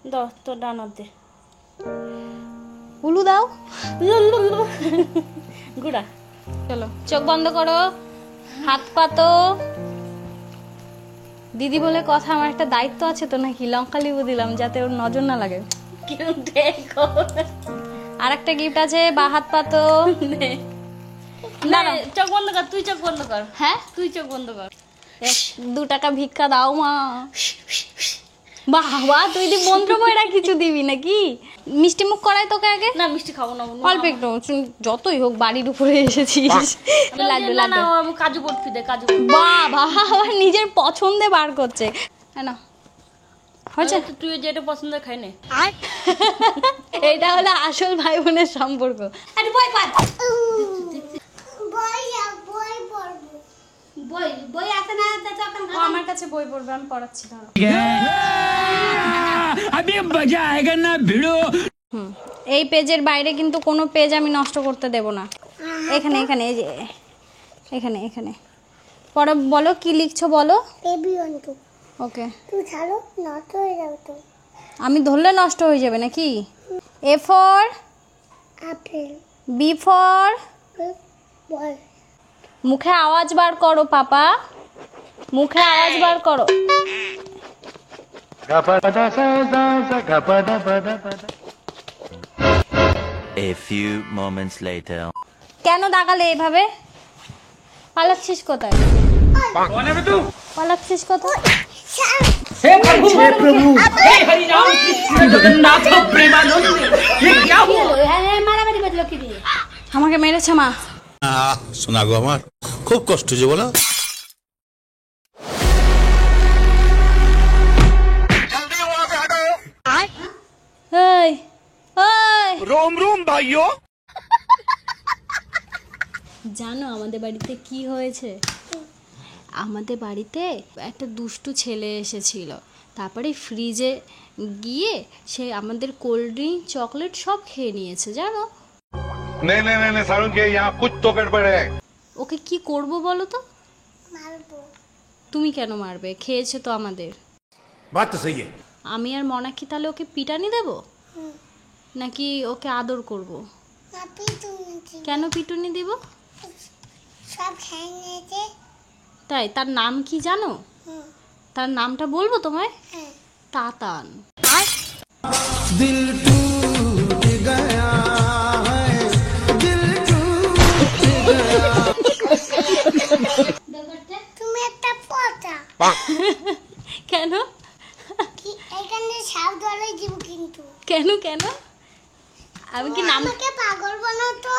দাও তো ডানার দে উলু দাও গুড়া। চলো চোখ বন্ধ করো, হাত পাতো। দিদি বলে কথা, আমার একটা দায়িত্ব আছে তো নাকি, লঙ্কা লেবু দিলাম যাতে ওর নজর না লাগে। কেউ দেখো আর একটা গিফট আছে, বা হাত পাতো। না চোখ বন্ধ কর, তুই চোখ বন্ধ কর। হ্যাঁ তুই চোখ বন্ধ কর। 2 টাকা ভিক্ষা দাও মা। বাবা তুই দি মন্ত্র বইরা কিছু দিবি নাকি? মিষ্টি মুখ করাই তোকে আগে। না মিষ্টি খাবো না। অল্প একটু, যতই হোক বাড়ির উপরে এসেছিস। লাগবে না লাগবে। কাজু বরফি দে, কাজু। বাবা নিজের পছন্দে বার করছে। না হয়েছে, তুই যেটা পছন্দ খাই নে। এটা হলো আসল ভাই বোনের সম্পর্ক। আরে বই পার। বই আছে না? আমার কাছে বই পড়বে, আমি পড়াচ্ছি না। अभी मजा आएगा ना भिड़ो। এই পেজের বাইরে কিন্তু কোনো পেজ আমি নষ্ট করতে দেব না। এখানে এখানে এই যে এখানে এখানে পড়ো, বলো কি লিখছো বলো। ওকে, তুই ছাড়ো, নষ্ট হয়ে যাবে তো। আমি ধরলে নষ্ট হয়ে যাবে নাকি? A for apple. B for ball. মুখে আওয়াজ বার করো পাপা, মুখে আওয়াজ বার করো। A few moments later. কেন দাগালে এভাবে? পালাচ্ছিস কোথায়? পালাচ্ছিস কোথায়? हे प्रभु, हे हरि राम कृष्ण जगन्नाथ प्रेमानंद, ये क्या हुआ? মারামারি বাজলো কি দিয়ে? আমাকে মেরেছে মা। শোনা গো আমার খুব কষ্ট যে বলো। এই ওই रोम रोम भाइयों। জানো আমাদের বাড়িতে কি হয়েছে? আমাদের বাড়িতে একটা দুষ্টু ছেলে এসেছিল, তারপরে ফ্রিজে গিয়ে সে আমাদের কোল্ড ড্রিঙ্ক চকলেট সব খেয়ে নিয়েছে জানো। नहीं नहीं नहीं सारुण के यहाँ कुछ तो गड़बड़ है। ওকে কি করব বলো তো? মারবো। তুমি কেন মারবে? খেয়েছে তো আমাদের। बात तो सही है। আমি আর মনা কি তাহলে ওকে পিটানি দেব নাকি ওকে আদর করব? আপনি তুমি কেন পিটুনি দিব? সব খেয়ে নিয়েছে। তাই? তার নাম কি জানো? তার নামটা বলবো তোমায়? হ্যাঁ। তাতান। दिल टूट गया है, दिल टूट गया। তুমি একটা পচা। কেন কি এখানে সাপ ধরে দিব কিন্তু। কেন কেন? আমি কি নাম আমাকে পাগল বানাতো।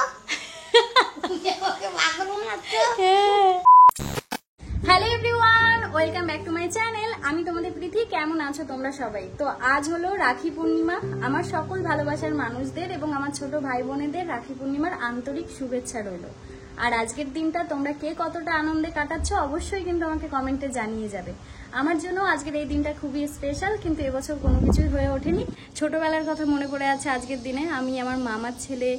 আমাকে পাগল বানাতো। Hello everyone, welcome back to my channel. আমি তোমাদের প্রীতি। কেমন আছো তোমরা সবাই? তো আজ হলো রাখি পূর্ণিমা। আমার সকল ভালোবাসার মানুষদের এবং আমার ছোট ভাই বোনেদের রাখি পূর্ণিমার আন্তরিক শুভেচ্ছা রইল। আর আজকের দিনটা তোমরা কে কতটা আনন্দে কাটাচ্ছ অবশ্যই কিন্তু আমাকে কমেন্টে জানিয়ে যাবে। আমার জন্য আজকের এই দিনটা খুবই স্পেশাল, কিন্তু এবছর কোনো কিছুই হয়ে ওঠেনি। ছোটবেলার কথা মনে পড়ে আছে আজকের দিনে। আমি আমার মামার ছেলে,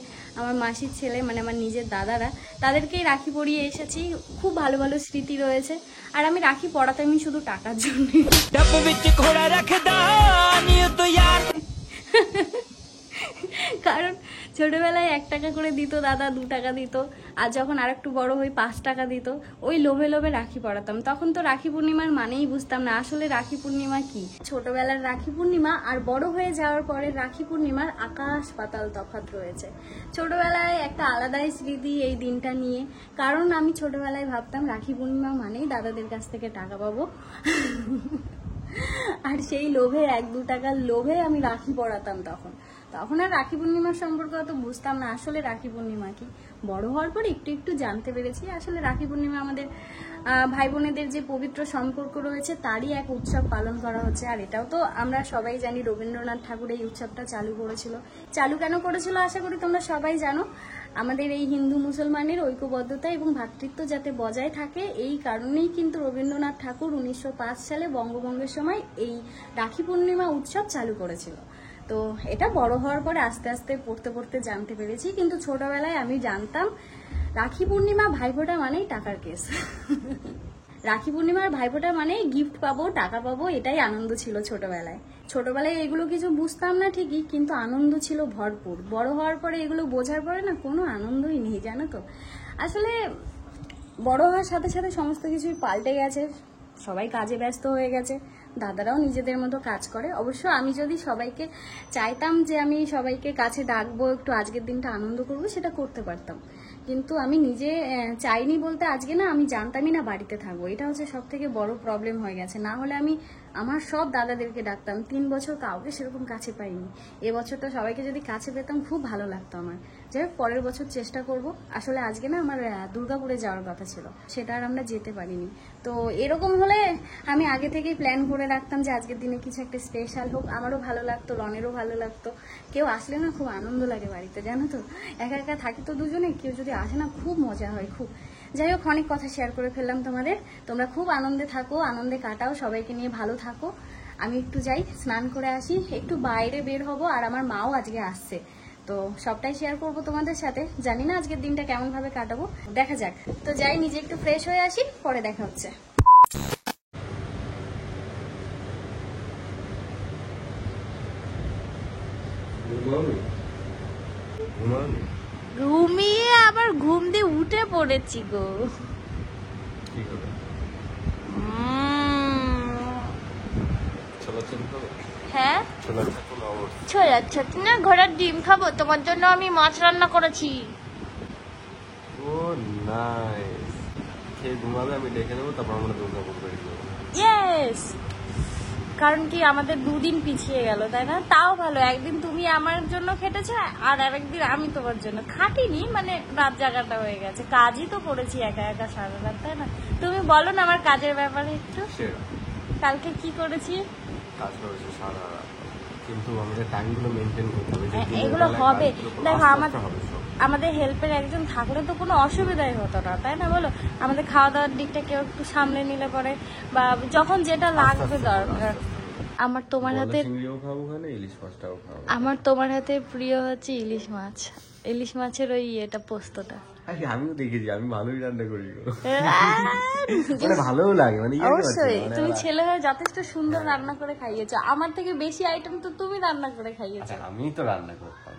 আমার মাসির ছেলে, মানে আমার নিজের দাদারা, তাদেরকেই রাখি পরিয়ে এসেছি। খুব ভালো ভালো স্মৃতি রয়েছে। আর আমি রাখি পড়াতামই শুধু টাকার জন্য। डब विच घोड़ा रखदा नी तो यार। কারণ ছোটবেলায় 1 টাকা করে দিত দাদা, 2 টাকা দিত, আর যখন আর একটু বড় হই 5 টাকা দিত। ওই লোভে লোভে রাখি পড়াতাম। তখন তো রাখি পূর্ণিমার মানেই বুঝতাম না আসলে রাখি পূর্ণিমা কি। ছোটবেলার রাখি পূর্ণিমা আর বড় হয়ে যাওয়ার পরে রাখি পূর্ণিমার আকাশ পাতাল তফাৎ রয়েছে। ছোটবেলায় একটা আলাদাই স্মৃতি এই দিনটা নিয়ে, কারণ আমি ছোটবেলায় ভাবতাম রাখি পূর্ণিমা মানেই দাদাদের কাছ থেকে টাকা পাবো। আর সেই লোভে 1-2 টাকার লোভে আমি রাখি পড়াতাম। তখন আর রাখি পূর্ণিমার সম্পর্কে অত বুঝতাম না আসলে রাখি পূর্ণিমা কি। বড় হওয়ার পর একটু একটু জানতে পেরেছি আসলে রাখি পূর্ণিমা আমাদের ভাই বোনেদের যে পবিত্র সম্পর্ক রয়েছে তারই এক উৎসব পালন করা হচ্ছে। আর এটাও তো আমরা সবাই জানি রবীন্দ্রনাথ ঠাকুর এই উৎসবটা চালু কেন করেছিল আশা করি তোমরা সবাই জানো। আমাদের এই হিন্দু মুসলমানের ঐক্যবদ্ধতা এবং ভ্রাতৃত্ব যাতে বজায় থাকে, এই কারণেই কিন্তু রবীন্দ্রনাথ ঠাকুর 1905 সালে বঙ্গভঙ্গের সময় এই রাখি পূর্ণিমা উৎসব চালু করেছিল। তো এটা বড় হওয়ার পরে আস্তে আস্তে পড়তে পড়তে জানতে পেরেছি, কিন্তু ছোটবেলায় আমি জানতাম রাখি পূর্ণিমা ভাইফোঁটা মানেই টাকার কেস। রাখি পূর্ণিমার ভাইফোঁটা মানে গিফট পাবো, টাকা পাবো, এটাই আনন্দ ছিল ছোটবেলায়। ছোটবেলায় এগুলো কিছু বুঝতাম না ঠিকই, কিন্তু আনন্দ ছিল ভরপুর। বড় হওয়ার পরে এগুলো বোঝার পরে না কোনো আনন্দই নেই, জানো তো। আসলে বড় হওয়ার সাথে সাথে সমস্ত কিছুই পাল্টে গেছে, সবাই কাজে ব্যস্ত হয়ে গেছে, দাদারাও নিজেদের মতো কাজ করে। অবশ্য আমি যদি সবাইকে চাইতাম যে আমি সবাইকে কাছে ডাকবো, একটু আজকের দিনটা আনন্দ করবো, সেটা করতে পারতাম, কিন্তু আমি নিজে চাইনি বলতে আজকে না আমি জানতামই না বাড়িতে থাকবো। এটা হচ্ছে সব থেকে বড় প্রবলেম হয়ে গেছে। না হলে আমি আমার সব দাদাদেরকে ডাকতাম, 3 বছর কাউকে সেরকম কাছে পাইনি। এবছরটা সবাইকে যদি কাছে পেতাম খুব ভালো লাগতো আমার। যাই হোক, পরের বছর চেষ্টা করব। আসলে আজকে না আমার দুর্গাপুরে যাওয়ার কথা ছিল, সেটা আর আমরা যেতে পারিনি। তো এরকম হলে আমি আগে থেকেই প্ল্যান করে রাখতাম যে আজকের দিনে কিছু একটা স্পেশাল হোক, আমারও ভালো লাগতো, রনেরও ভালো লাগতো। কেউ আসলে না খুব আনন্দ লাগে বাড়িতে, জানো তো। একা একা থাকি তো দুজনে, কেউ যদি আসে না খুব মজা হয়, খুব। যাই হোক, অনেক কথা শেয়ার করে ফেললাম তোমাদের। তোমরা খুব আনন্দে থাকো, আনন্দে কাটাও, সবাইকে নিয়ে ভালো থাকো। আমি একটু যাই, স্নান করে আসি, একটু বাইরে বের হব, আর আমার মাও আজকে আসছে, তো সবটাই শেয়ার করব তোমাদের সাথে। জানি না আজকের দিনটা কেমন ভাবে কাটাবো, দেখা যাক। তো যাই, নিজে একটু ফ্রেশ হয়ে আসি, পরে দেখা হচ্ছে। ঘুমিয়ে আবার ঘুম দিয়ে উঠে পড়েছি গো। হ্যাঁ, ছোলা ছাতু না, ঘোড়ার ডিম খাবো। তোমার জন্য আমি মাছ রান্না করেছি। ও নাইস, খেয়ে ঘুমাবে, আমি ডেকে নেবো, তারপর আমরা দুর্গাপুর বেরিয়ে যাবো। ইয়েস, কারণ কি আমাদের 2 দিন পিছিয়ে গেল, তাই না? তাও ভালো, একদিন তুমি আমার জন্য খেটেছো আর আরেকদিন আমি তোমার জন্য খাটিনি, মানে রাত জাগাটা হয়ে গেছে। কাজই তো করেছি একা একা সারা রাত, তাই না? তুমি বলো না আমার কাজের ব্যাপারে একটু। কালকে কি করেছি? কাজ করেছি সারা রাত, কিন্তু আমাদের টাইমগুলো মেনটেন করতে হবে। এগুলো হবে, দেখো আমাদের হেল্পের একজন থাকলে তো কোনো অসুবিধাই হতো না, তাই না বলো? আমাদের খাওয়া দাওয়ার দিকটা কেউ একটু সামলে নিলে পরে, বা যখন যেটা লাগবে দরকার। আমার তোমার হাতে প্রিয় হচ্ছে ইলিশ মাছ। ইলিশ মাছের ওই এটা পোস্তটা আমিও দেখেছি, আমি ভালোই রান্না করি, ভালোও লাগে। মানে অবশ্যই তুমি ছেলে হয়ে যথেষ্ট সুন্দর রান্না করে খাইয়েছো, আমার থেকে বেশি আইটেম তো তুমি রান্না করে খাইয়েছো। আমি তো রান্না করতাম।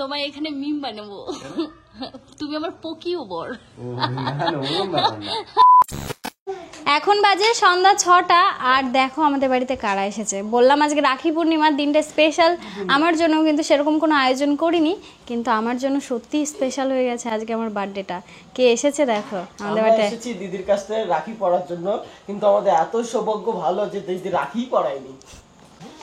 তোমায় এখানে মিম বানাবো, তুমি আমার পকিও বর। এখন বাজে সন্ধ্যা 6টা, আর দেখো আমাদের বাড়িতে কারা এসেছে। বললাম আজকে রাখি পূর্ণিমার দিনটা স্পেশাল, আমার জন্য কিন্তু সেরকম কোনো আয়োজন করিনি, কিন্তু আমার জন্য সত্যি স্পেশাল হয়ে গেছে আজকে আমার বার্থডেটা। কে এসেছে দেখো আমাদের বাড়িতে। এসেছি দিদির কাছ থেকে রাখি পরার জন্য, কিন্তু আমাদের এত সৌভাগ্য ভালো যে দিদি রাখি পরায়নি।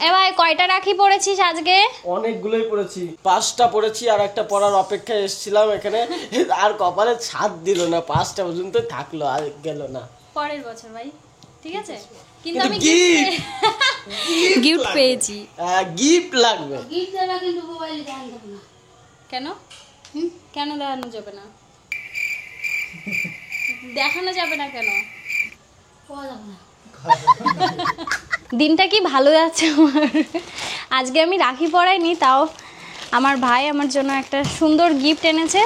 এ ভাই, কয়টা রাখি পরেছিস আজকে? অনেকগুলোই পরেছি, 5টা পরেছি, আর একটা পরার অপেক্ষায় এসেছিলাম এখানে, আর কপালে ছাদ দিল না, 5টা পর্যন্ত থাকলো, আর গেল না। পরের বছর ভাই, ঠিক আছে, কিন্তু আমি গিফট পেয়েছি। গিফট লাগবে, গিফট দেবে, কিন্তু মোবাইল দেখানো যাবে না। কেন? কেন দেখানো যাবে না? দেখানো যাবে না কেন? পাওয়া যাবে না। দিনটা কি ভালো যাচ্ছে আমার। আজকে আমি রাখি পরাইনি, তাও আমার ভাই আমার জন্য একটা সুন্দর গিফট এনেছে,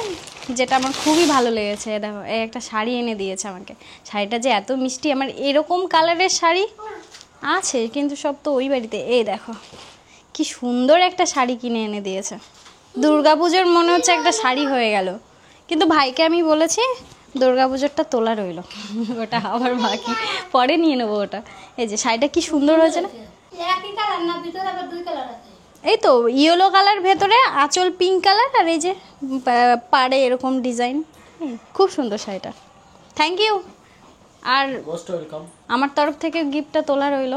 যেটা আমার খুবই ভালো লেগেছে। দেখো, এই একটা শাড়ি এনে দিয়েছে আমাকে। শাড়িটা যে এত মিষ্টি, আমার এরকম কালারের শাড়ি আছে কিন্তু সব তো ওই বাড়িতে। এই দেখো কি সুন্দর একটা শাড়ি কিনে এনে দিয়েছে। দুর্গাপুজোর মনে হচ্ছে একটা শাড়ি হয়ে গেল, কিন্তু ভাইকে আমি বলেছি দুর্গাপুজোরটা তোলা রইল, ওটা আবার বাকি, পরে নিয়ে নেবো ওটা। এই যে শাড়িটা কি সুন্দর হয়েছে না? একই কালার না, ভিতরে আবার 2 কালার আছে। এই তো ইয়েলো কালার, ভেতরে আঁচল পিঙ্ক কালার, আর এই যে পাড়ে এরকম ডিজাইন, খুব সুন্দর শাড়িটা। Thank you. আর মোস্ট ওয়েলকাম। আমার তরফ থেকে গিফটটা তোলা রইল।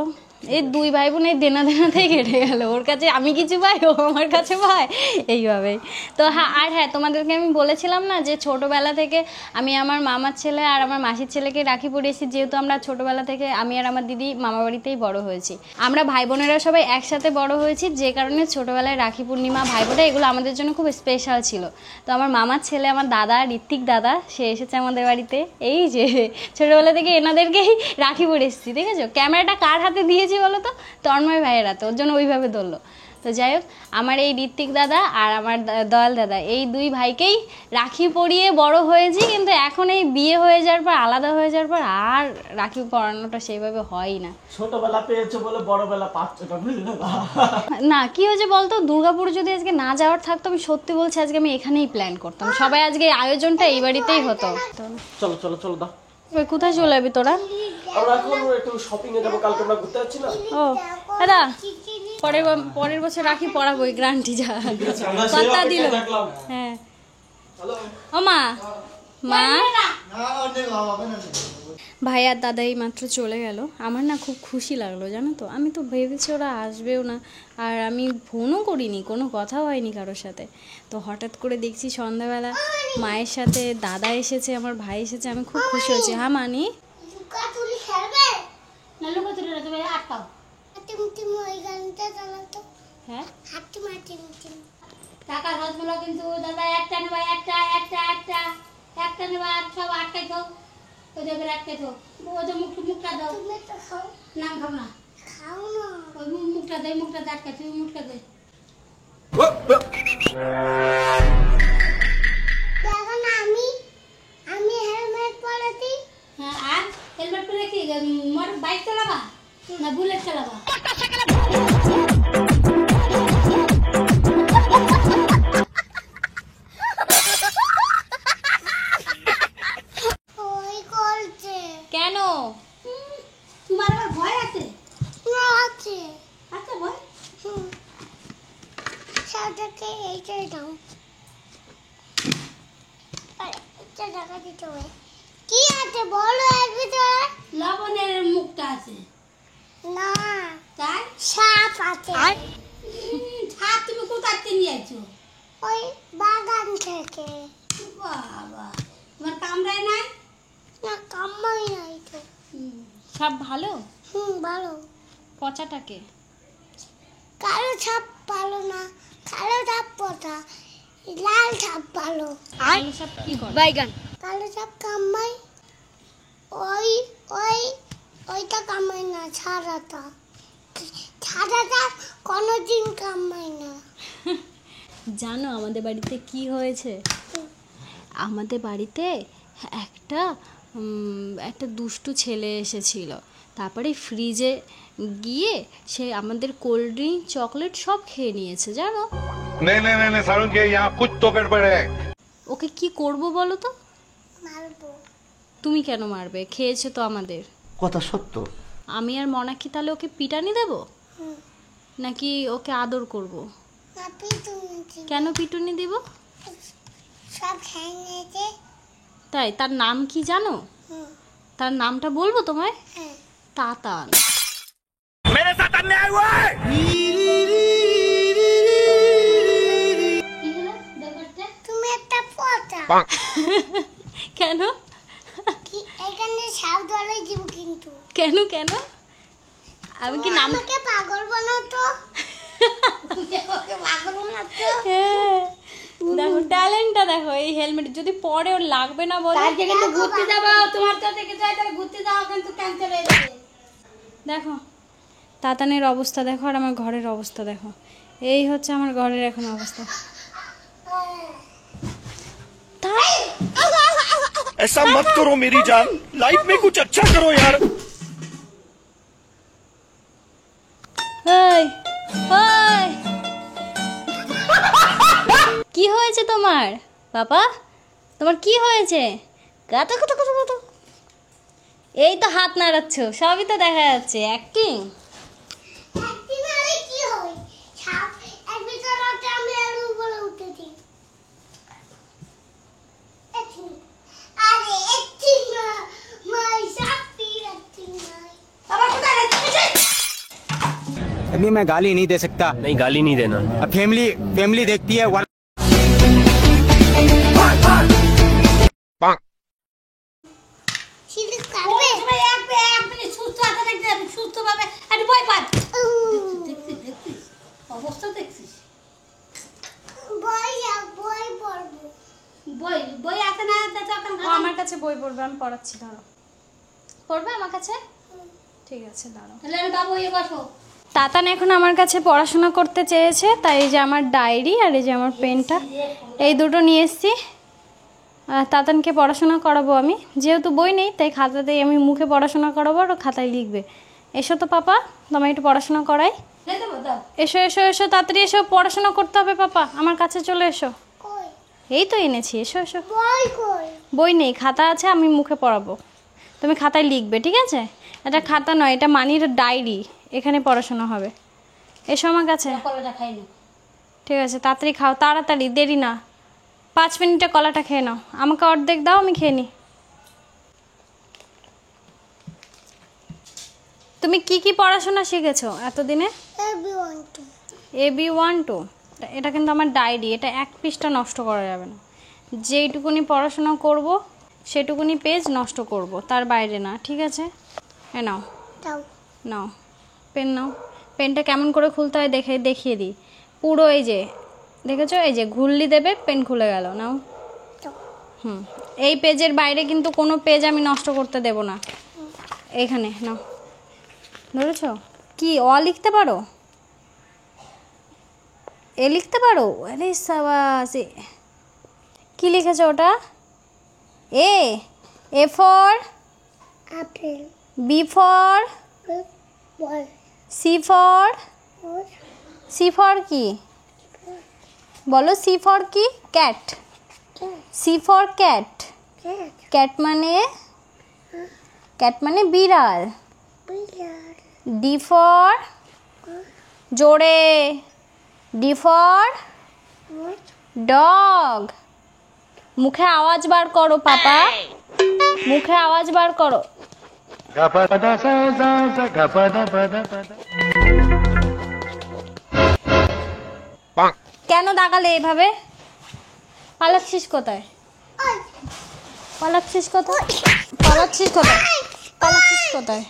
এই 2 ভাই বোন এই দেনাতেই কেটে গেল, ওর কাছে আমি কিছু পাই, ও আমার কাছে পায়, এইভাবেই তো। হ্যাঁ, আর হ্যাঁ, তোমাদেরকে আমি বলেছিলাম না যে ছোটোবেলা থেকে আমি আমার মামার ছেলে আর আমার মাসির ছেলেকে রাখি পরিয়েছি, যেহেতু আমরা ছোটোবেলা থেকে আমি আর আমার দিদি মামা বাড়িতেই বড় হয়েছি। আমরা ভাই বোনেরা সবাই একসাথে বড় হয়েছি, যে কারণে ছোটোবেলায় রাখি পূর্ণিমা, ভাইফোঁটা এগুলো আমাদের জন্য খুব স্পেশাল ছিল। তো আমার মামার ছেলে, আমার দাদা, ঋত্বিক দাদা, সে এসেছে আমাদের বাড়িতে। এই যে ছোটোবেলা থেকে এনাদেরকেই রাখি পরিয়েছি, ঠিক আছে? ক্যামেরাটা কার হাতে দিয়েছি বলো তো? তন্ময় ভাইয়ের হাতে, ওর জন্য ওইভাবে ধরলো। তো যাই হোক, আমার এই ঋত্বিক দাদা আর আমার দয়াল দাদা এই দুই ভাইকেই রাখি পরিয়ে বড় হয়েছি, কিন্তু এখন এই বিয়ে হয়ে যাওয়ার পর, আলাদা হয়ে যাওয়ার পর আর রাখি পরানোটা সেইভাবে হয়ই না। ছোটবেলা পেয়েছো বলে বড়বেলা পাচ্ছ না, বুঝলে? না, কি হয়েছে বলতো, দুর্গাপুর যদি আজকে না যাওয়ার থাকতো, আমি সত্যি বলছি আজকে আমি এখানেই প্ল্যান করতাম, সবাই আজকে আয়োজনটা এই বাড়িতেই হতো। চলো চলো চলো দাও। এবার কোথায় চলে যাবি তোরা? আমরা এখন একটু শপিং এ যাবো, কালকে আমরা ঘুরতে যাচ্ছি না? ও দাদা, পরের বছর রাখি পরাবো, গ্রান্টি যা কথা দিল। হ্যাঁ ও মা, মা ভাই আর দাদা এই মাত্র চলে গেল। আমার না খুব খুশি লাগলো, জানো তো। আমি তো ভেবেছি ওরা আসবেও না, আর আমি ফোনও করিনি, কোনো কথাও হয়নি কারোর সাথে। তো হঠাৎ করে দেখছি সন্ধ্যাবেলা মায়ের সাথে দাদা এসেছে, আমার ভাই এসেছে, আমি খুব খুশি হয়েছি। হ্যাঁ মানি, লুকাচুরি খেলবে? না লুকোচুরি না, তুমি আটকাও। টিম ওই গানটা চালাতো। হ্যাঁ হাঁটি মাটি টিম। টাকা রসগুলো কিন্তু দাদা একটা নেবা, একটা একটা একটা একটা নেবা, সব আটকাইছো, ওই জায়গায় আটকাইছো। ওই যে মুখটা দাও। তুমি তো খাও। না খাও না, খাও না। ওই মুখটা দে, মুখটা আটকাইছো, মুখটা দে। দেখো না, আমি হেলমেট পরেছি। হ্যাঁ, আর হেলমেট পরে কি বাইক চালাবা না বুলেট চালাবা? ওই করছে। কেন? তোমার আবার ভয় আছে? না আছে। আচ্ছা ভয়। সাদাকে এইটাই দাও। এটা টাকা দিতে হবে। কি আছে বলো এর ভিতরে? লবণের মুখটা আছে। না, তাই সাপ আছে। ছাদ তুমি কোথায় নিয়ে আইছো? ওই বাগান থেকে। বাবা, তোমার কামড়ায় নাই? না, কামাই নাই তো। সব ভালো? ভালো। পচাটাকে কালো ছাপ ভালো না, কালো ছাপ পচা, লাল ছাপ ভালো। সব কি করে? কালো ছাপ কামাই, ওই ওই ওইটা কামাই না, ছাড়াটা কোনোদিন কামাই না। জানো আমাদের বাড়িতে কি হয়েছে? আমাদের বাড়িতে একটা দুষ্টু ছেলে এসেছিল, তারপরে ফ্রিজে গিয়ে সে আমাদের কোল্ড ড্রিঙ্ক চকলেট সব খেয়ে নিয়েছে, জানো। नहीं नहीं नहीं नहीं सारुण के यहाँ कुछ तो गड़बड़ है। ওকে কি করব বলো তো? মারবো। তুমি কেন মারবে? খেয়েছে তো আমাদের। কথা সত্য। আমি আর মনাকি তাহলে ওকে পিটানি দেব নাকি ওকে আদর করব? আপনি তুমি কেন পিটুনি দিব? সব খেয়ে নিয়েছে। তাই? তার নাম কি জানো? তার নামটা বলবো তোমায়? হ্যাঁ। তাতান। কি হলো ব্যাপারটা? তুমি একটা পচা। কেন কি এখানে সাপ ধরে দিব কিন্তু। কেন কেন? আমি কি নাম আমাকে পাগল বানাতো। ওকে পাগল বানাতো। হ্যাঁ, দেখো ট্যালেন্টটা দেখো। এই হেলমেট যদি পরে ওর লাগবে না বলে। কালকে কিন্তু ঘুরতে যাবো, তোমার তো থেকে যাই তাহলে ঘুরতে যাওয়া কিন্তু ক্যান্সেল হয়ে যাবে। দেখো তাতানের অবস্থা দেখো, আর আমার ঘরের অবস্থা দেখো। এই হচ্ছে আমার ঘরের এখন অবস্থা। ऐसा मत करो मेरी जान, लाइफ में कुछ अच्छा करो यार। ওই ওই কি হয়েছে তোমার বাবা? তোমার কি হয়েছে? গাতো কত কত কত, এই তো হাত নাড়াচ্ছ, সবই তো দেখা যাচ্ছে। অ্যাক্টিং। একদিন আরে কি হয়? সাপ এর ভিতরে একটা আমি এর উপরে উঠেছি। আরে একদিন না, মাই সাপ ফির একদিন নাই। আবার কোথায় গেছিস? अभी मैं गाली नहीं दे सकता। नहीं गाली नहीं देना। अब फैमिली देखती है। সিলি কাটবে। তুমি এক মিনিট সুস্থ আছে দেখতে যাবি, সুস্থ ভাবে একটু ভয় পান। দেখছিস অবস্থা দেখছিস? বই পড়বো। বই আছে না? ও আমার কাছে বই পড়বে, আমি পড়াচ্ছি, দাঁড়াও। পড়বে আমার কাছে? ঠিক আছে দাঁড়াও। তাহলে আমি বাবু ইয়ে বসো। তাতান এখন আমার কাছে পড়াশোনা করতে চেয়েছে, তাই এই যে আমার ডায়েরি আর এই যে আমার পেনটা, এই দুটো নিয়ে এসেছি। তাতানকে পড়াশোনা করাবো আমি, যেহেতু বই নেই তাই খাতাতেই আমি মুখে পড়াশোনা করাবো আর খাতায় লিখবে। এসো তো পাপা, তোমায় একটু পড়াশোনা করাই। এসো এসো এসো, তাড়াতাড়ি এসো, পড়াশোনা করতে হবে পাপা, আমার কাছে চলে এসো। কই এই তো এনেছি, এসো এসো। বই কই? বই নেই, খাতা আছে, আমি মুখে পড়াবো, তুমি খাতায় লিখবে, ঠিক আছে? এটা খাতা নয়, এটা মানির ডায়েরি, এখানে পড়াশোনা হবে। এসো আমার কাছে। কলাটা খাই না। ঠিক আছে, তাড়াতাড়ি খাও, তাড়াতাড়ি, দেরি না, 5 মিনিটে কলাটা খেয়ে নাও। আমাকে অর্ধেক দাও, আমি খেয়ে নিই। তুমি কি কি পড়াশোনা শিখেছো এতদিনে? everyone to AB1 2, এটা কিন্তু আমার ডায়েরি, এটা 1 পৃষ্ঠা নষ্ট করা যাবে না। যেইটুকুনি পড়াশোনা করব সেটুকুনি পেজ নষ্ট করব, তার বাইরে না, ঠিক আছে? এ নাও দাও নাও, পেন নাও। পেনটা কেমন করে খুলতে হয় দেখিয়ে দিই। পুরো এই যে দেখেছো, এই যে ঘুরলি দেবে, পেন খুলে গেল, নাও। দাও এই পেজের বাইরে কিন্তু কোনো পেজ আমি নষ্ট করতে দেব না। এইখানে নাও, ধরেছো? কি অ লিখতে পারো? এ লিখতে পারো? আরে সাবাস, কি লিখেছো ওটা? A for apple B for ball C for কি বলো? সি ফর কি? Cat. C for cat. Cat মানে বিড়াল। ডি ফর জোরে, ডি ফর ডগ। মুখে আওয়াজ বার করো পাপা, মুখে আওয়াজ বার করো। কেন দাগালে এভাবে? পালাচ্ছিস কোথায়? পালাচ্ছিস কোথায়? পালাচ্ছিস কোথায়? পালাচ্ছিস কোথায়?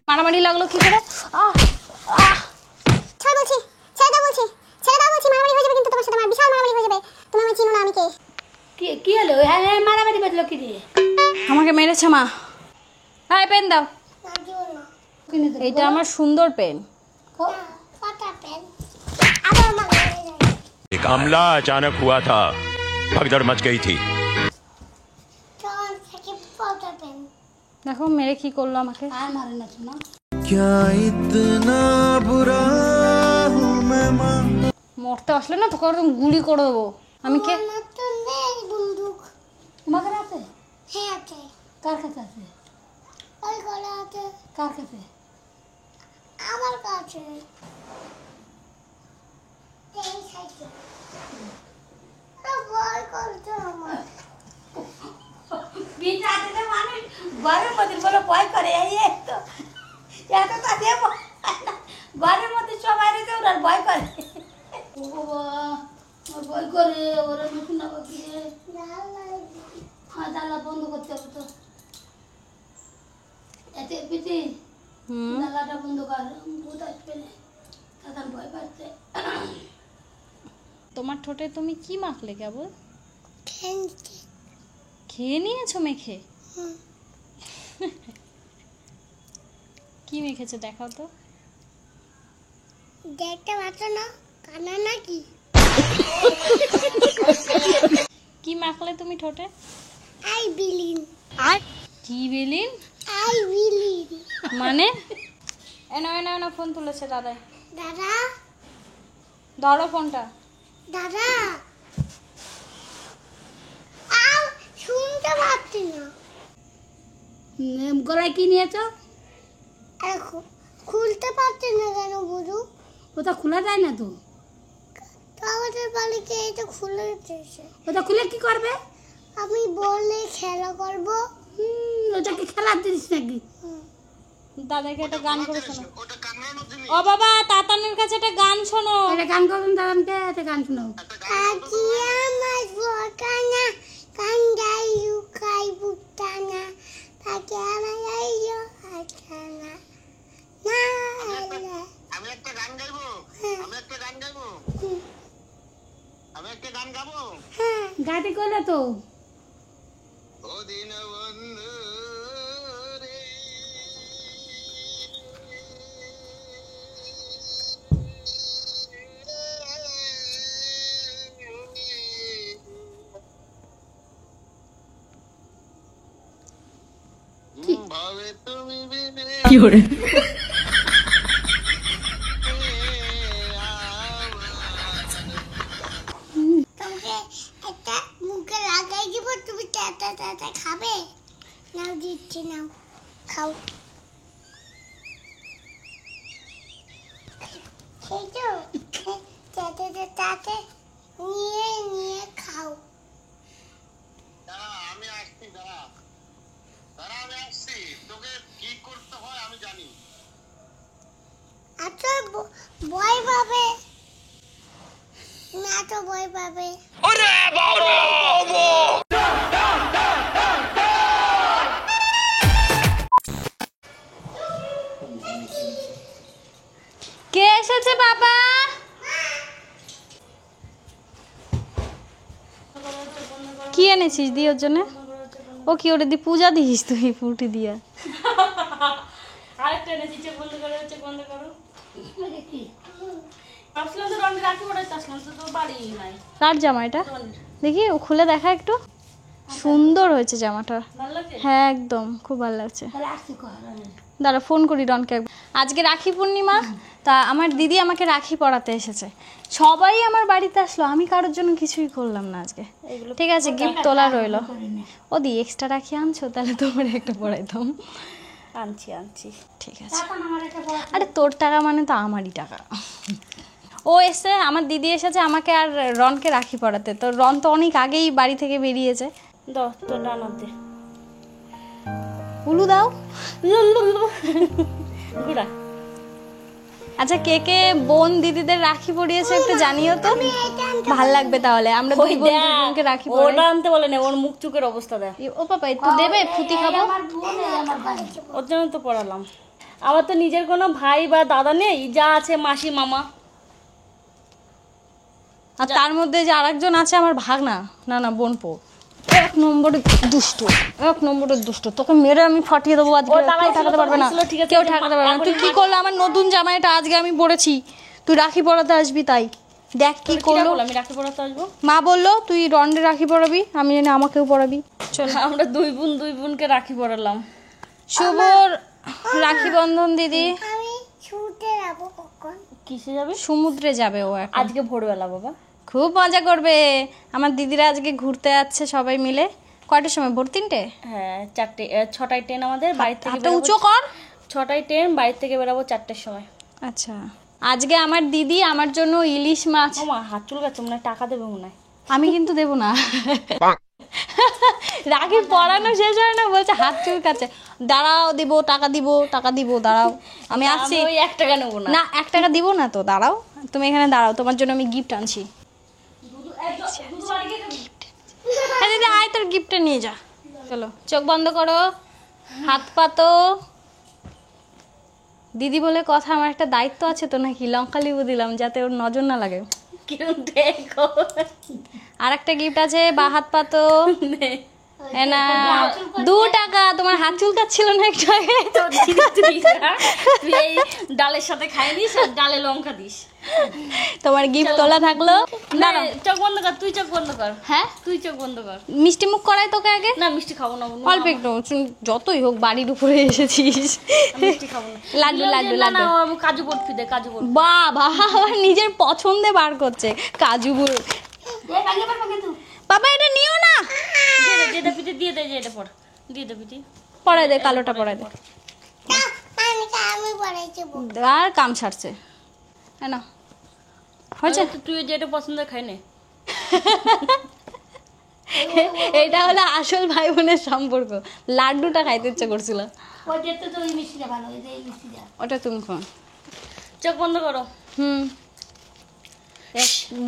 মারামারি লাগলো কি করে? ছেড়ে বলছি, ছেড়ে বলছি, ছেড়ে বলছি, মারামারি হয়ে যাবে কিন্তু তোমার সাথে, আমার বিশাল মারামারি হয়ে যাবে। তুমি আমায় চিনো না, আমি কে? কি হলো? হ্যাঁ মারামারি বাজলো কি দিয়ে? আমাকে মেরেছে মা। হ্যাঁ, পেন দাও। কিনে দেবো। এটা আমার সুন্দর পেন। ফটা পেন আবার আমার হয়ে যায়। एक हमला अचानक हुआ था, भगदड़ मच गई थी। তোমার থেকে ফটা পেন। দেখো মেরে কি করলো আমাকে। আর মারে না শোনা। মরতে আসলে না তোকে একদম গুলি করে দেবো। আমি কে? আমার তো নেই বন্দুক। তোমার কাছে আছে? হ্যাঁ আছে, কার কাছে আছে? ওই গলা আছে কার কাছে? আমার কাছে। এই সাইকেল ভয় করছে আমার। বিচারে মানুষ ঘরের মধ্যে বলে ভয় করে, এই তো এত তা দেব ঘরের মধ্যে সবাই রেখে ওরা ভয় করে। ও বাবা, আমার ভয় করে, ওরা নতুন না বাকিয়ে। হ্যাঁ, জানলা বন্ধ করতে হবে তো। এতে পিটি জানলাটা বন্ধ কর, ভূত আসবে না, তখন ভয় পাচ্ছে। তোমার ঠোঁটে তুমি কি মাখলে কেবল? খেলছি। খেয়ে নিয়েছো মেখে? কি মেখেছো দেখাও তো। দেখতে পাচ্ছ না, কানা নাকি? কি মাখলে তুমি ঠোঁটে? আই বিলিন। কি বিলিন? আই বিলিন মানে? এনো এনো এনো, ফোন তুলেছে দাদাই। দাদা, ধরো ফোনটা। দাদা আও শুনতে পাচ্ছি না। গলায় কি নিয়েছ? আরে খুলতে পারছি না কেন বুঝু? ওটা খোলা যায় না তো। আমাদের বাড়িতে এটা খুলে দিয়েছে। ওটা খুলে কি করবে? আমি বললে খেলা করব। ওটা কি খেলার জিনিস নাকি? দাদাকে একটা গান করে শোনো। ও বাবা, তাতানের কাছে একটা গান শোনো। একটা গান করুন দাদাকে, একটা গান শোনাও। আকি আমার বকানা কান্দাই লুকাই বুটানা তাকে আমার আইও আটানা না। আমি একটা গান গাইবো। আমি একটা গান গাইবো। আমি একটা গান গাবো। গাইতে করলে তো। ও দিন বন্ধু রে ভাবে তুমি বিনে কি করে তোমাকে একটা মুখে লাগাই দিব, তুমি টাটা টাটা খাবে? নাও দিচ্ছি, নাও খাও। খেয়েছো? টাটা টাটা নিয়ে নিয়ে খাও। দাঁড়া আমি আসছি, দাঁড়া আমি আসছি, তোকে কি করতে হয় আমি জানি। আচ্ছা ভয় পাবে না তো? ভয় পাবে। কে এসেছে বাবা? কি এনেছিস দি ওর জন্য? ও কি ওরে দি পূজা দিস তুই ফুটি দিয়া? আরেকটা এনেছি, চেক বন্ধ করো, চেক বন্ধ করো। কি ভাবছিলাম তো রন্ডে রাখি পড়াইতে আসলাম, তো তোর বাড়ি নাই। কার জামা এটা? দেখি ও খুলে দেখা একটু। সুন্দর হয়েছে জামাটা। ভালো লাগে? হ্যাঁ একদম খুব ভালো লাগছে। তাহলে আসছি কর। দাঁড়া ফোন করি রনকে। আজকে রাখি পূর্ণিমা, তা আমার দিদি আমাকে রাখি পরাতে এসেছে। সবাই আমার বাড়িতে আসলো, আমি কারোর জন্য কিছুই করলাম না আজকে। ঠিক আছে গিফট তোলা রইলো। ও দি এক্সট্রা রাখি আনছো? তাহলে তোমার একটা পরাইতাম। আনছি ঠিক আছে। আরে তোর টাকা মানে তো আমারই টাকা। ও এসে আমার দিদি এসেছে আমাকে আর রনকে রাখি পরাতে। তো রন তো অনেক আগেই বাড়ি থেকে বেরিয়েছে। দাও তোর ডানার দে। উলু দাও। গুড়া। আচ্ছা কে কে বোন দিদিদের রাখি পরিয়েছে একটু জানিও তো, ভাল লাগবে। তাহলে আমরা দুই বোন দুই বোনকে রাখি পরাই। ওটা আনতে বলে না, ওর মুখ চুকের অবস্থা দেখ। ও পাপা একটু দেবে? ফুটি খাবো। ওর জন্য তো পড়ালাম। আমার তো নিজের কোনো ভাই বা দাদা নেই, যা আছে মাসি মামা। আর তার মধ্যে যে আরেকজন আছে আমার ভাগনা, না বোনপো, এক নম্বরে দুষ্ট। তোকে মেরে আমি ফাটিয়ে দেবো আজকে। কেউ ঠেকাতে পারবে না, কেউ ঠেকাতে পারবে না। তুই কি করলো? আমার নতুন জামাইটা আজকে আমি পরেছি, তুই রাখি পরাতে আসবি, তাই দেখ কি করলো। আমি রাখি পড়াতে আসবো? মা বললো তুই রন্ডে রাখি পরাবি, আমি জানি আমাকেও পরাবি। চল আমরা দুই বোনকে রাখি পরালাম। শুভ রাখি বন্ধন দিদি। আমি ছুটে যাবো কখন? কিসে যাবে? সমুদ্রে যাবে ও এখন। আজকে ভোরবেলা বাবা। খুব মজা করবে। আমার দিদিরা আজকে ঘুরতে যাচ্ছে সবাই মিলে। কয়টার সময়? ভোর 3টে? হ্যাঁ 6টায় ট্রেন আমাদের বাড়ি থেকে। হাতটা উঁচু কর। 6টায় ট্রেন, বাড়ি থেকে বেরাবো 4টার সময়। আচ্ছা আজকে আমার দিদি আমার জন্য ইলিশ মাছ। ও মা হাত চুলকাচ্ছে, মনে হয় টাকা দেবে মনে হয়। আমি কিন্তু দেবো না। রাখি পরানো শেষ হয় না বলছে হাত চুলকাচ্ছে। দাঁড়াও দিব, টাকা দিব দাঁড়াও, আমি আসছি। ওই 1 টাকা নেবো না। না 1 টাকা দিব না তো, দাঁড়াও তুমি এখানে দাঁড়াও, তোমার জন্য আমি গিফট আনছি। হ্যাঁ দিদি আয়, তোর গিফটটা নিয়ে যা। চলো চোখ বন্ধ করো, হাত পাতো। দিদি বলে কথা, আমার একটা দায়িত্ব আছে তো নাকি। লঙ্কা লেবু দিলাম যাতে ওর নজর না লাগে। দেখো আর একটা গিফট আছে, বা হাত পাতো। না 2 টাকা। তোমার হাত চুলকাচ্ছিল না একটু আগে? তুই এই ডালের সাথে খাই দিস আর ডালে লঙ্কা দিস। তোমার গিফট তোলা থাকলো। না চোখ বন্ধ কর, তুই চোখ বন্ধ কর। হ্যাঁ তুই চোখ বন্ধ কর। মিষ্টি মুখ করাই তোকে আগে? না মিষ্টি খাবো না। অল্প একটু, যতই হোক বাড়ির উপরে এসেছিস। মিষ্টি খাবো না। লাড্ডু লাড্ডু না লাড্ডু। কাজু বরফি দে, কাজু বরফি। বাবা নিজের পছন্দে বার করছে কাজু বুড়ো। বাবা এটা নিও না। দিয়ে দে পিঠে, দিয়ে দে, যে এটা পর দিয়ে দে পিঠে। পরাই দে, কালোটা পরাই দে। আমি পড়াইছি। আর কাম ছাড়ছে। না হয়েছে। তুই যেটা পছন্দ খাই নে। এটা হলো আসল ভাই বোনের সম্পর্ক। লাড্ডুটা খাইতে ইচ্ছে করছিল। ওটা তুমি খাও। চোখ বন্ধ করো।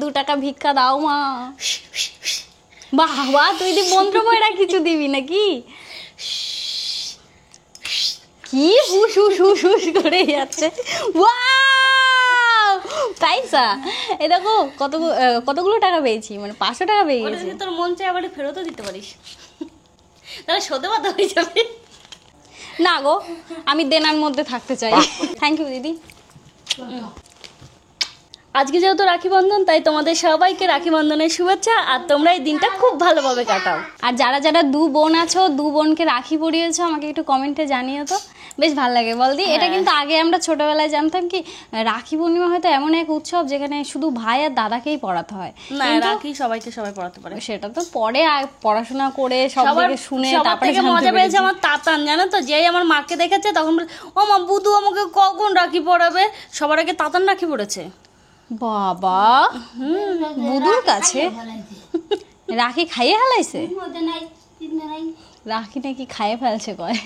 2 টাকা ভিক্ষা দাও মা। বাবা তুই দি মন্ত্র পড়া কিছু দিবি নাকি? কি হুস হুস হুস হুস করে যাচ্ছে। ওয়াও তাইসা এই দেখো কতগুলো টাকা পেয়েছি, মানে 500 টাকা পেয়ে গেছি। তোর মন চাই আবার ফেরতও দিতে পারিস, তাহলে সদে বাদ হয়ে যাবে। না গো আমি দেনার মধ্যে থাকতে চাই। থ্যাংক ইউ দিদি। আজকে যেহেতু রাখি বন্ধন, তাই তোমাদের সবাইকে রাখি বন্ধনের শুভেচ্ছা। আর তোমরা এই দিনটা খুব ভালোভাবে কাটাও। আর যারা যারা দু বোন আছো, দু বোনকে রাখি পরিয়েছো, আমাকে একটু কমেন্টে জানিও তো, বেশ ভালো লাগে বল দি। এটা কিন্তু আগে আমরা ছোটবেলায় জানতাম কি রাখি পূর্ণিমা হয়তো এমন এক উৎসব যেখানে শুধু ভাই আর দাদাকেই পড়াতে হয়। না, রাখি সবাইকে সবাই পড়াতে পারে। সেটা তো পরে পড়াশোনা করে সব থেকে শুনে তারপরে মজা পেয়েছে আমার তাতান, জানো তো, যেই আমার মাকে দেখেছে তখন বলে, ও মা বুধু আমাকে কখন রাখি পড়াবে। সবার আগে তাতান রাখি পড়েছে। বাবা, বুধুর কাছে রাখি খাইয়ে ফেলাইছে? রাখি নাকি খাইয়ে ফেলছে কয়।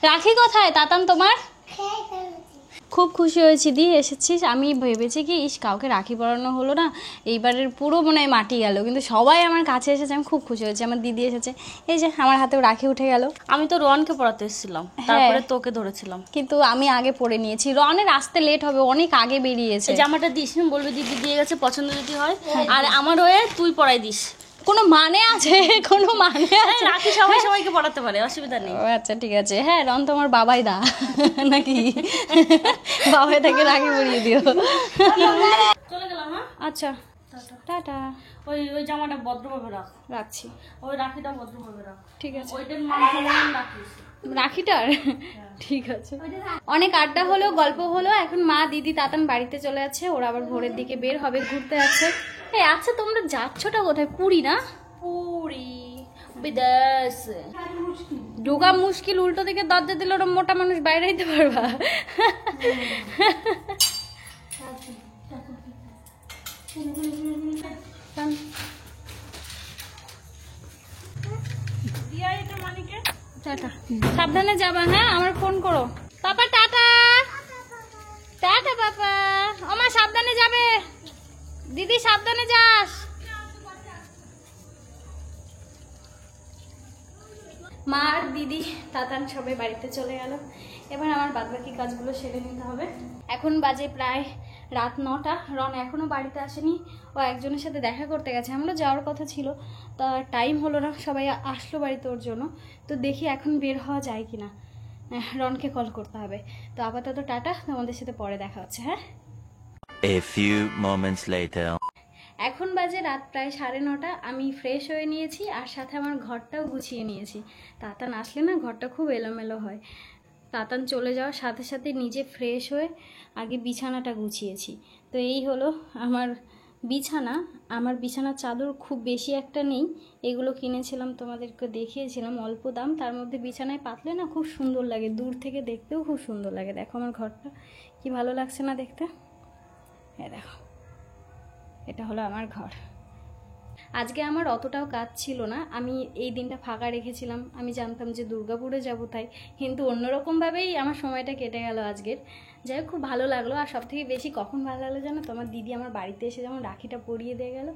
রাখি কোথায় তাতান তোমার? খুব খুশি হয়েছি দি এসেছিস। আমি ভেবেছি কি ইস কাউকে রাখি পরানো হলো না, এইবারের পুরো মনে হয় মাটি গেল, কিন্তু সবাই আমার কাছে এসেছে, আমি খুব খুশি হয়েছি। আমার দিদি এসেছে, এই যে আমার হাতেও রাখি উঠে গেল। আমি তো রনকে পড়াতে এসেছিলাম, তারপরে তোকে ধরেছিলাম, কিন্তু আমি আগে পড়ে নিয়েছি। রনের আসতে লেট হবে, অনেক আগে বেরিয়েছে। জামাটা দিস, বলবি দিদি দিয়ে গেছে, পছন্দ যদি হয়, আর আমার হয়ে তুই পড়াই দিস। কোনো মানে আছে? কোনো মানে আছে? রাখি সবাই সবাইকে পড়াতে পারে, অসুবিধা নেই। আচ্ছা ঠিক আছে। হ্যাঁ, রন তোমার বাবাই দা নাকি? বাবাই থেকে রাখি পরিয়ে দিও। চলে গেলাম। হ্যাঁ, আচ্ছা, টাটা। ওই জামাটা ভদ্রভাবে রাখছি। ওই রাখিটা ভদ্রভাবে রাখ, ঠিক আছে। ওইটার রাখিস রাখিটার ঠিক আছে। অনেক আড্ডা হলো, গল্প হলো। এখন মা, দিদি, তাতান বাড়িতে চলে যাচ্ছে। ওরা আবার ভোরের দিকে বের হবে, ঘুরতে যাচ্ছে। এই আচ্ছা, তোমরা যাচ্ছটা কোথায়? পুরী না? পুরী বিদেশ ঢোকা মুশকিল। উল্টো দিকে দরজা দিলে ওরা মোটা মানুষ বাইরে যেতে পারবা। সাবধানে যাবা। হ্যাঁ, আমার ফোন করো। পাপা টাটা। টাটা পাপা। আমার সাবধানে যাবে। দিদি সাবধানে যাস। মা আর দিদি, তাতান সবাই বাড়িতে চলে গেল। এবার আমার বাদবাকি কাজগুলো সেরে নিতে হবে। এখন বাজে প্রায় রাত 9টা। রন এখনও বাড়িতে আসেনি, ও একজনের সাথে দেখা করতে গেছে। আমরা যাওয়ার কথা ছিল, তা টাইম হলো না, সবাই আসলো বাড়িতে ওর জন্য। তো দেখি এখন বের হওয়া যায় কিনা, রনকে কল করতে হবে। তো আপাতত টাটা, তোমাদের সাথে পরে দেখা হচ্ছে। হ্যাঁ, A few moments later. এখন বাজে রাত প্রায় 9:30। আমি ফ্রেশ হয়ে নিয়েছি, আর সাথে আমার ঘরটাও গুছিয়ে নিয়েছি। তাতান আসলে না ঘরটা খুব এলোমেলো হয়। তাতান চলে যাওয়ার সাথে সাথে নিজে ফ্রেশ হয়ে আগে বিছানাটা গুছিয়েছি। তো এই হলো আমার বিছানা। আমার বিছানার চাদর খুব বেশি একটা নেই, এগুলো কিনেছিলাম, তোমাদেরকে দেখিয়েছিলাম, অল্প দাম। তার মধ্যে বিছানায় পাতলে না খুব সুন্দর লাগে, দূর থেকে দেখতেও খুব সুন্দর লাগে। দেখো আমার ঘরটা কি ভালো লাগছে না দেখতে? হ্যাঁ দেখো, এটা হলো আমার ঘর। আজকে আমার অতটাও কাজ ছিল না, আমি এই দিনটা ফাঁকা রেখেছিলাম। আমি জানতাম যে দুর্গাপুরে যাব তাই, কিন্তু অন্যরকমভাবেই আমার সময়টা কেটে গেল আজকের। যাই হোক, খুব ভালো লাগলো। আর সব থেকে বেশি কখন ভালো লাগলো জানো? তোমার দিদি আমার বাড়িতে এসে যেমন রাখিটা পরিয়ে দিয়ে গেল,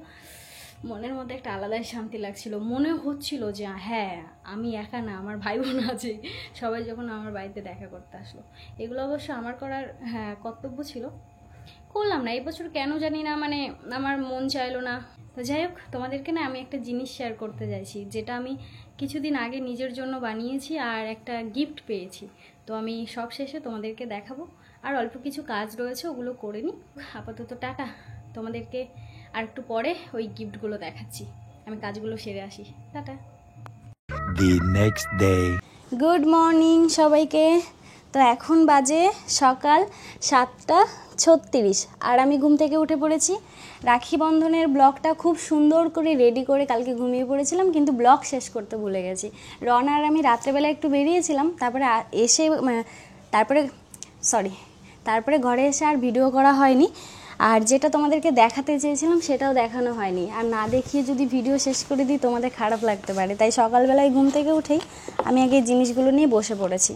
মনের মধ্যে একটা আলাদাই শান্তি লাগছিল। মনে হচ্ছিল যে হ্যাঁ, আমি একা না, আমার ভাই বোন আছে। সবাই যখন আমার বাড়িতে দেখা করতে আসলো, এগুলো অবশ্য আমার করার কর্তব্য ছিল, করলাম না। এই বছর কেন জানি না, মানে আমার মন চাইলো না। তো যাই হোক, তোমাদেরকে না আমি একটা জিনিস শেয়ার করতে চাইছি, যেটা আমি কিছুদিন আগে নিজের জন্য বানিয়েছি আর একটা গিফট পেয়েছি। তো আমি সব শেষে তোমাদেরকে দেখাবো। আর অল্প কিছু কাজ রয়েছে, ওগুলো করে নিই। আপাতত টাটা, তোমাদেরকে আর একটু পরে ওই গিফটগুলো দেখাচ্ছি। আমি কাজগুলো সেরে আসি। Tata. The next day. Good morning সবাইকে। তো এখন বাজে সকাল 7:36 আর আমি ঘুম থেকে উঠে পড়েছি। রাখি বন্ধনের ব্লগটা খুব সুন্দর করে রেডি করে কালকে ঘুমিয়ে পড়েছিলাম, কিন্তু ব্লগ শেষ করতে ভুলে গেছি। রন আর আমি রাত্রেবেলা একটু বেরিয়েছিলাম, তারপরে ঘরে এসে আর ভিডিও করা হয়নি। আর যেটা তোমাদেরকে দেখাতে চেয়েছিলাম সেটাও দেখানো হয়নি। আর না দেখিয়ে যদি ভিডিও শেষ করে দিই তোমাদের খারাপ লাগতে পারে, তাই সকালবেলায় ঘুম থেকে উঠেই আমি আগে এই জিনিসগুলো নিয়ে বসে পড়েছি।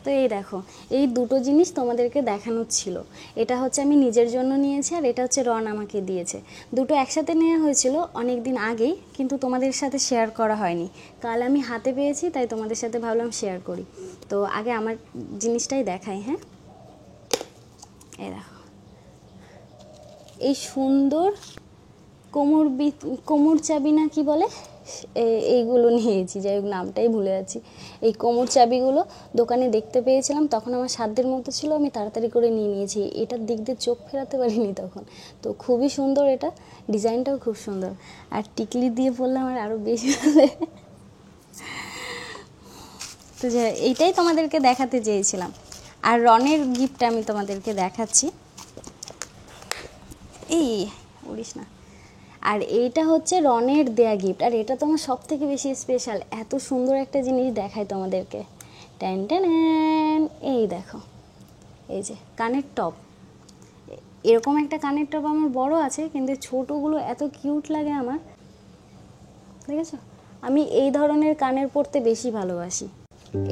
তো এই দেখো, এই দুটো জিনিস তোমাদেরকে দেখানোর ছিল। এটা হচ্ছে আমি নিজের জন্য নিয়েছি, আর এটা হচ্ছে রন আমাকে দিয়েছে। দুটো একসাথে নেওয়া হয়েছিল অনেক দিন আগেই, কিন্তু তোমাদের সাথে শেয়ার করা হয়নি। কাল আমি হাতে পেয়েছি, তাই তোমাদের সাথে ভাবলাম শেয়ার করি। তো আগে আমার জিনিসটাই দেখাই। হ্যাঁ, এই দেখো, এই সুন্দর কোমর চাবি না কি বলে এইগুলো নিয়েছি, যাই হোক নামটাই ভুলে যাচ্ছি। এই কোমর চাবিগুলো দোকানে দেখতে পেয়েছিলাম, তখন আমার সাধ্যের মতো ছিল, আমি তাড়াতাড়ি করে নিয়ে নিয়েছি। এটার দিক দিয়ে চোখ ফেরাতে পারিনি তখন। তো খুবই সুন্দর, এটা ডিজাইনটাও খুব সুন্দর। আর টিকলি দিয়ে পরলে আমার আরও বেশি ভালো লাগে। তো এইটাই তোমাদেরকে দেখাতে চেয়েছিলাম। আর রনের গিফট আমি তোমাদেরকে দেখাচ্ছি, এই উড়িস না। আর এইটা হচ্ছে রনের দেয়া গিফট, আর এটা তোমার সব থেকে বেশি স্পেশাল। এত সুন্দর একটা জিনিস দেখাই তোমাদেরকে, ট্যান ট্যান। এই দেখো, এই যে কানের টপ, এরকম একটা কানের টপ আমার বড় আছে, কিন্তু ছোটোগুলো এত কিউট লাগে আমার, দেখেছো? আমি এই ধরনের কানের পরতে বেশি ভালোবাসি।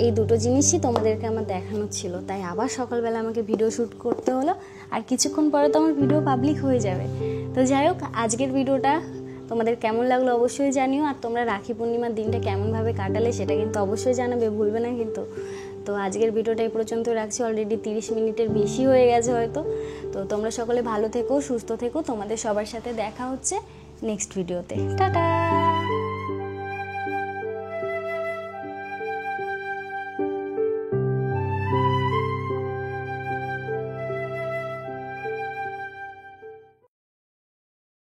এই দুটো জিনিসই তোমাদেরকে আমার দেখানোর ছিল, তাই আবার সকালবেলা আমাকে ভিডিও শ্যুট করতে হলো। আর কিছুক্ষণ পরে তো আমার ভিডিও পাবলিক হয়ে যাবে। তো যাই হোক, আজকের ভিডিওটা তোমাদের কেমন লাগলো অবশ্যই জানিও। আর তোমরা রাখি পূর্ণিমার দিনটা কেমনভাবে কাটালে সেটা কিন্তু অবশ্যই জানাবে, ভুলবে না কিন্তু। তো আজকের ভিডিওটা এই পর্যন্ত রাখছি, অলরেডি 30 মিনিটের বেশি হয়ে গেছে হয়তো। তো তোমরা সকলে ভালো থেকো, সুস্থ থেকো। তোমাদের সবার সাথে দেখা হচ্ছে নেক্সট ভিডিওতে। টাটা।